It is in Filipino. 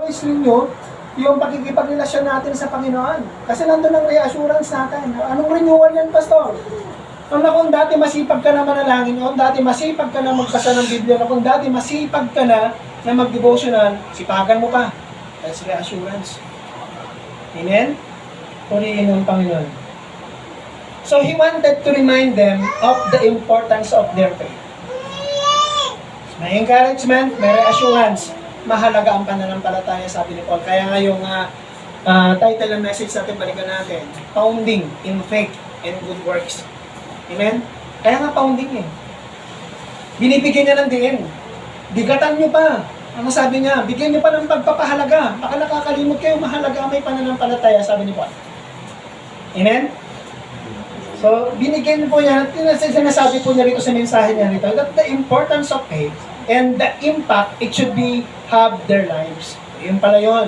always renew yung pakikipagrelasyon natin sa Panginoon. Kasi nandun ang reassurance natin. Anong renewal yan, Pastor? Kung dati masipag ka na manalangin, kung dati masipag ka na magbasa ng Biblia, kung dati masipag ka na mag-devotional, sipagan mo pa. That's reassurance. Amen? Purihin ng Panginoon. So, He wanted to remind them of the importance of their faith. May encouragement, may reassurance. Mahalaga ang pananampalataya, sabi ni Paul. Kaya nga yung title ng message natin, balikan natin, Founding in Faith and Good Works. Amen? Kaya nga founding eh. Binibigyan niya ng diin. Bigatan niyo pa. Ang sabi niya, bigyan niyo pa ng pagpapahalaga. Baka nakakalimot kayo, mahalaga may pananampalataya, sabi ni Paul. Amen? So, binigyan po niya, sinasabi po niya rito sa mensahe niya rito, that the importance of faith and the impact it should be have their lives. Yun pala yun.